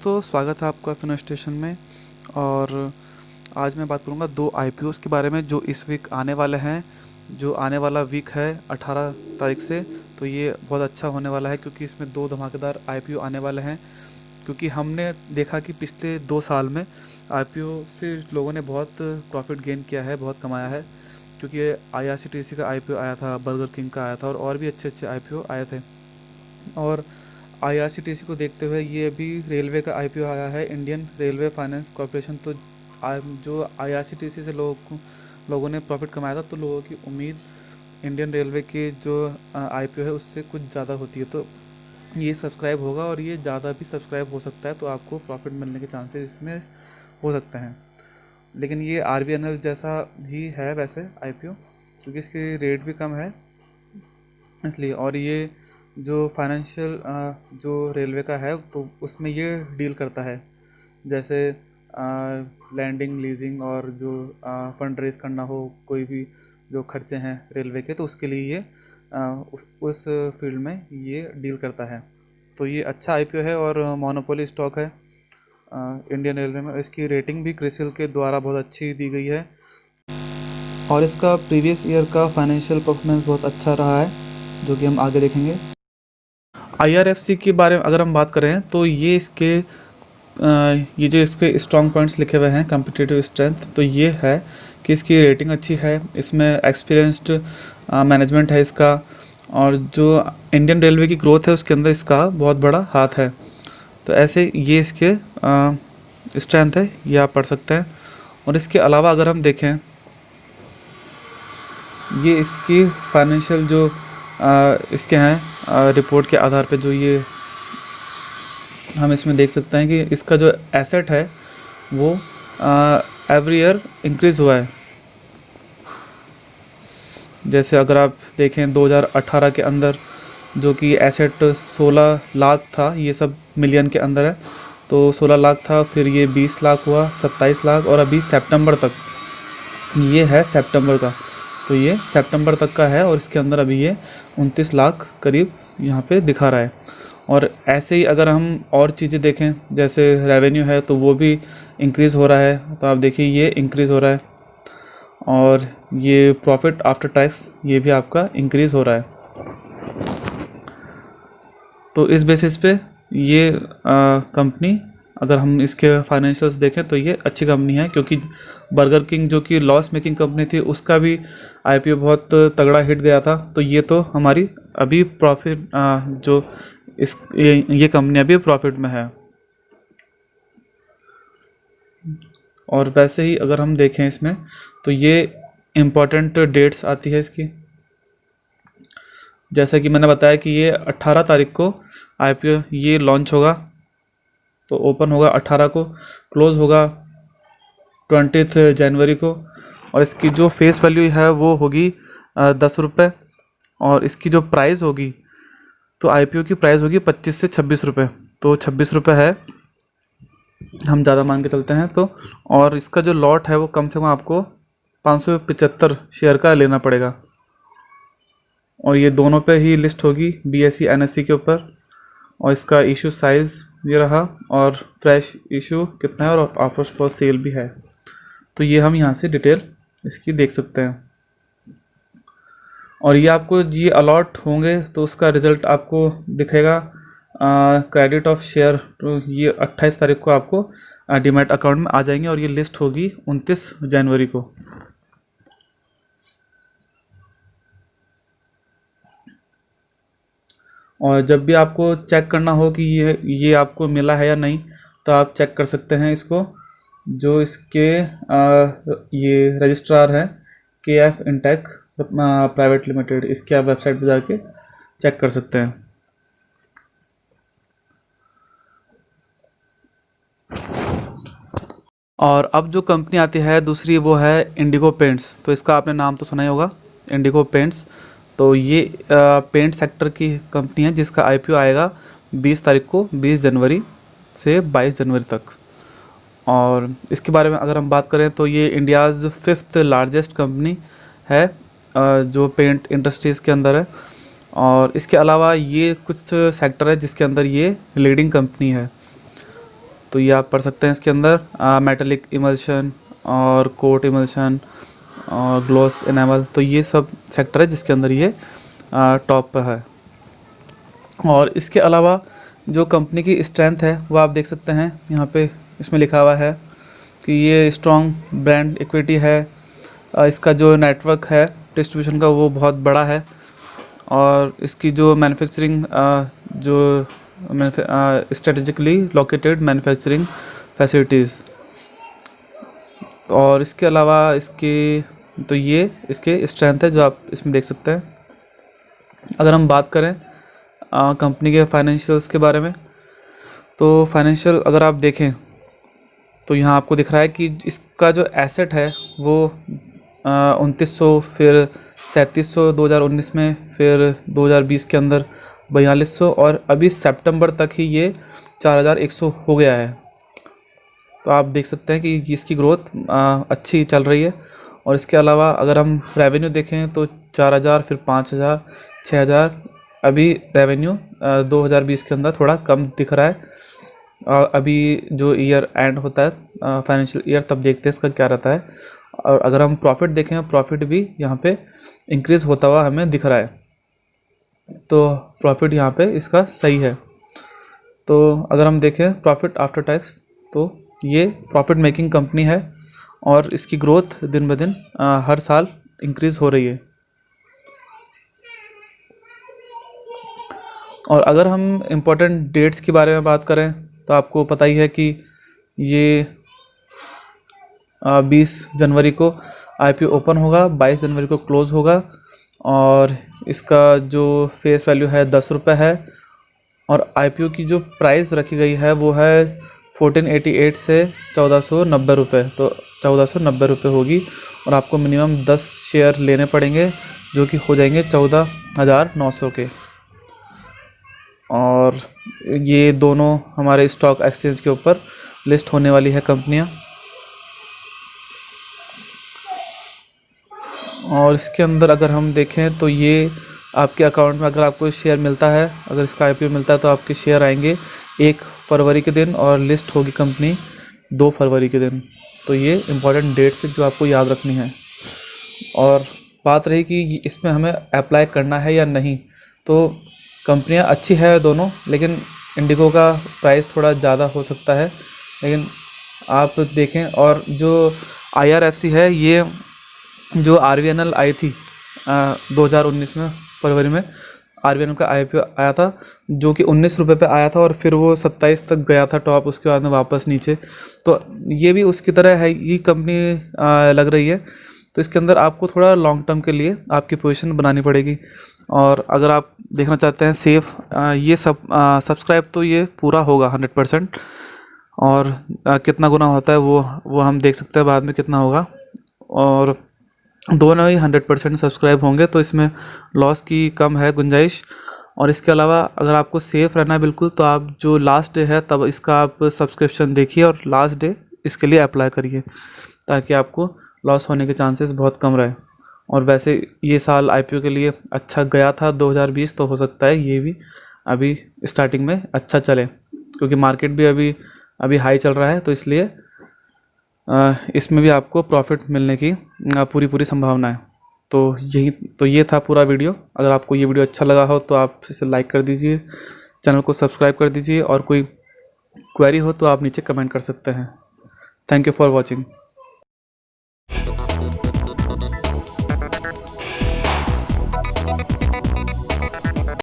तो स्वागत है आपका फिनो स्टेशन में। और आज मैं बात करूंगा दो आईपीओस के बारे में जो इस वीक आने वाले हैं। जो आने वाला वीक है 18 तारीख से, तो ये बहुत अच्छा होने वाला है क्योंकि इसमें दो धमाकेदार आईपीओ आने वाले हैं। क्योंकि हमने देखा कि पिछले 2 साल में आईपीओ से लोगों ने बहुत प्रॉफिट गेन किया है, बहुत कमाया है। क्योंकि आईआरसीटीसी का आईपीओ आया था, बर्गर किंग का आया था और भी अच्छे अच्छे आईपीओ आए थे। और आईआरसीटीसी को देखते हुए ये अभी रेलवे का आईपीओ आया है, इंडियन रेलवे फाइनेंस कॉरपोरेशन। तो जो आईआरसीटीसी से लोगों ने प्रॉफिट कमाया था, तो लोगों की उम्मीद इंडियन रेलवे के जो आईपीओ है उससे कुछ ज़्यादा होती है। तो ये सब्सक्राइब होगा और ये ज़्यादा भी सब्सक्राइब हो सकता है, तो आपको प्रॉफिट मिलने के चांसेस इसमें हो सकते हैं। लेकिन ये आरबीएनएल जैसा ही है वैसे आईपीओ, क्योंकि इसकी रेट भी कम है इसलिए। और ये जो फाइनेंशियल जो रेलवे का है तो उसमें ये डील करता है, जैसे लैंडिंग, लीजिंग और जो फंड रेज करना हो, कोई भी जो खर्चे हैं रेलवे के, तो उसके लिए ये उस फील्ड में ये डील करता है। तो ये अच्छा आईपीओ है और मोनोपोली स्टॉक है इंडियन रेलवे में। इसकी रेटिंग भी क्रिसिल के द्वारा बहुत अच्छी दी गई है और इसका प्रीवियस ईयर का फाइनेंशियल परफॉर्मेंस बहुत अच्छा रहा है, जो कि हम आगे देखेंगे। आईआरएफसी के बारे में अगर हम बात करें तो ये जो इसके स्ट्रॉन्ग पॉइंट्स लिखे हुए हैं, कम्पिटिटिव स्ट्रेंथ, तो ये है कि इसकी रेटिंग अच्छी है, इसमें एक्सपीरियंस्ड मैनेजमेंट है इसका, और जो इंडियन रेलवे की ग्रोथ है उसके अंदर इसका बहुत बड़ा हाथ है। तो ऐसे ये इसके स्ट्रेंथ है, ये आप पढ़ सकते हैं। और इसके अलावा अगर हम देखें, ये इसकी फाइनेंशियल जो इसके हैं रिपोर्ट के आधार पे, जो ये हम इसमें देख सकते हैं कि इसका जो एसेट है वो एवरी ईयर इंक्रीज़ हुआ है। जैसे अगर आप देखें 2018 के अंदर जो कि एसेट 16 लाख था, ये सब मिलियन के अंदर है, तो 16 लाख था, फिर ये 20 लाख हुआ, 27 लाख, और अभी सितंबर तक, ये है सितंबर का, तो ये सितंबर तक का है और इसके अंदर अभी ये 29 लाख करीब यहाँ पे दिखा रहा है। और ऐसे ही अगर हम और चीज़ें देखें, जैसे रेवेन्यू है तो वो भी इंक्रीज़ हो रहा है, तो आप देखिए ये इंक्रीज़ हो रहा है। और ये प्रॉफिट आफ्टर टैक्स ये भी आपका इंक्रीज़ हो रहा है। तो इस बेसिस पे ये कंपनी, अगर हम इसके फाइनेंशियल्स देखें तो ये अच्छी कंपनी है। क्योंकि बर्गर किंग जो कि लॉस मेकिंग कंपनी थी, उसका भी आईपीओ बहुत तगड़ा हिट गया था। तो ये तो हमारी अभी प्रॉफिट जो ये कंपनी अभी प्रॉफिट में है। और वैसे ही अगर हम देखें इसमें, तो ये इम्पोर्टेंट डेट्स आती है इसकी, जैसा कि मैंने बताया कि ये 18 तारीख को आईपीओ ये लॉन्च होगा, तो ओपन होगा 18 को, क्लोज होगा 20 जनवरी को। और इसकी जो फेस वैल्यू है वो होगी 10 रुपये, और इसकी जो प्राइस होगी, तो आईपीओ की प्राइस होगी 25 से 26 रुपये, तो 26 रुपये है, हम ज़्यादा मान के चलते हैं तो। और इसका जो लॉट है वो कम से कम आपको 575 शेयर का लेना पड़ेगा, और ये दोनों पे ही लिस्ट होगी, बीएसई एनएससी के ऊपर। और इसका इशू साइज़ ये रहा, और फ्रेश इशू कितना है, और ऑफर्स फॉर सेल भी है। तो ये हम यहाँ से डिटेल इसकी देख सकते हैं। और ये आपको ये अलॉट होंगे तो उसका रिज़ल्ट आपको दिखेगा क्रेडिट ऑफ शेयर, तो ये 28 तारीख को आपको डीमैट अकाउंट में आ जाएंगे, और ये लिस्ट होगी 29 जनवरी को। और जब भी आपको चेक करना हो कि ये आपको मिला है या नहीं, तो आप चेक कर सकते हैं इसको। जो इसके ये रजिस्ट्रार है KF इंटेक प्राइवेट लिमिटेड, इसके आप वेबसाइट पर जाके चेक कर सकते हैं। और अब जो कंपनी आती है दूसरी, वो है इंडिगो पेंट्स। तो इसका आपने नाम तो सुना ही होगा, इंडिगो पेंट्स। तो ये पेंट सेक्टर की कंपनी है जिसका आईपीओ आएगा 20 तारीख को, 20 जनवरी से 22 जनवरी तक। और इसके बारे में अगर हम बात करें तो ये इंडियाज़ 5th लार्जेस्ट कंपनी है जो पेंट इंडस्ट्रीज़ के अंदर है। और इसके अलावा ये कुछ सेक्टर है जिसके अंदर ये लीडिंग कंपनी है। तो ये आप पढ़ सकते हैं इसके अंदर मेटालिक इमल्शन और कोट इमल्शन और ग्लॉस एनामल, तो ये सब सेक्टर है जिसके अंदर ये टॉप पे है। और इसके अलावा जो कंपनी की स्ट्रेंथ है वो आप देख सकते हैं यहाँ पे इसमें लिखा हुआ है कि ये स्ट्रॉन्ग ब्रांड इक्विटी है। इसका जो नेटवर्क है डिस्ट्रीब्यूशन का वो बहुत बड़ा है, और इसकी जो मैन्युफैक्चरिंग जो स्ट्रेटेजिकली लोकेटेड मैन्युफैक्चरिंग फैसिलिटीज़, और इसके अलावा इसके तो ये इसके स्ट्रेंथ है जो आप इसमें देख सकते हैं। अगर हम बात करें कंपनी के फाइनेंशियल्स के बारे में, तो फाइनेंशियल अगर आप देखें तो यहाँ आपको दिख रहा है कि इसका जो एसेट है वो 2900, फिर 3700 2019 में, फिर 2020 के अंदर 4200, और अभी सितंबर तक ही ये 4100 हो गया है। तो आप देख सकते हैं कि इसकी ग्रोथ अच्छी चल रही है। और इसके अलावा अगर हम रेवेन्यू देखें तो 4000, फिर 5000, 6000, अभी रेवेन्यू 2020 के अंदर थोड़ा कम दिख रहा है। और अभी जो ईयर एंड होता है फाइनेंशियल ईयर, तब देखते हैं इसका क्या रहता है। और अगर हम प्रॉफिट देखें, प्रॉफिट भी यहाँ पे इंक्रीज़ होता हुआ हमें दिख रहा है, तो प्रॉफिट यहाँ पे इसका सही है। तो अगर हम देखें प्रॉफिट आफ्टर टैक्स, तो ये प्रॉफिट मेकिंग कंपनी है और इसकी ग्रोथ दिन ब दिन हर साल इंक्रीज़ हो रही है। और अगर हम इम्पोर्टेंट डेट्स के बारे में बात करें तो आपको पता ही है कि ये 20 जनवरी को आईपीओ ओपन होगा, 22 जनवरी को क्लोज़ होगा, और इसका जो फेस वैल्यू है 10 रुपये है, और आईपीओ की जो प्राइस रखी गई है वो है 1488 से 1490 रुपये, तो 1490 रुपये होगी। और आपको मिनिमम 10 शेयर लेने पड़ेंगे जो कि हो जाएंगे 14,900 के। और ये दोनों हमारे स्टॉक एक्सचेंज के ऊपर लिस्ट होने वाली है कंपनियां। और इसके अंदर अगर हम देखें तो ये आपके अकाउंट में अगर आपको शेयर मिलता है, अगर इसका आईपीओ मिलता है तो आपके शेयर आएंगे 1 फरवरी के दिन, और लिस्ट होगी कंपनी 2 फरवरी के दिन। तो ये इम्पॉर्टेंट डेट्स है जो आपको याद रखनी है। और बात रही कि इसमें हमें अप्लाई करना है या नहीं, तो कंपनियां अच्छी है दोनों, लेकिन इंडिगो का प्राइस थोड़ा ज़्यादा हो सकता है। लेकिन आप देखें, और जो IRFC है, ये जो RVNL आई थी 2019 में फरवरी में, RVNL का IPO आया था जो कि 19 रुपये पे आया था, और फिर वो 27 तक गया था टॉप, उसके बाद में वापस नीचे। तो ये भी उसकी तरह है, ये कंपनी लग रही है। तो इसके अंदर आपको थोड़ा लॉन्ग टर्म के लिए आपकी पोजीशन बनानी पड़ेगी। और अगर आप देखना चाहते हैं सेफ, ये सब सब्सक्राइब तो ये पूरा होगा 100%, और कितना गुना होता है वो हम देख सकते हैं बाद में कितना होगा। और दोनों ही 100% सब्सक्राइब होंगे, तो इसमें लॉस की कम है गुंजाइश। और इसके अलावा अगर आपको सेफ़ रहना है बिल्कुल, तो आप जो लास्ट डे है तब इसका आप सब्सक्रिप्शन देखिए और लास्ट डे इसके लिए अप्लाई करिए, ताकि आपको लॉस होने के चांसेस बहुत कम रहे। और वैसे ये साल आईपीओ के लिए अच्छा गया था 2020, तो हो सकता है ये भी अभी स्टार्टिंग में अच्छा चले, क्योंकि मार्केट भी अभी हाई चल रहा है, तो इसलिए इसमें भी आपको प्रॉफिट मिलने की पूरी संभावना है। तो ये था पूरा वीडियो। अगर आपको ये वीडियो अच्छा लगा हो तो आप इसे लाइक कर दीजिए, चैनल को सब्सक्राइब कर दीजिए, और कोई क्वेरी हो तो आप नीचे कमेंट कर सकते हैं। Thank you for watching.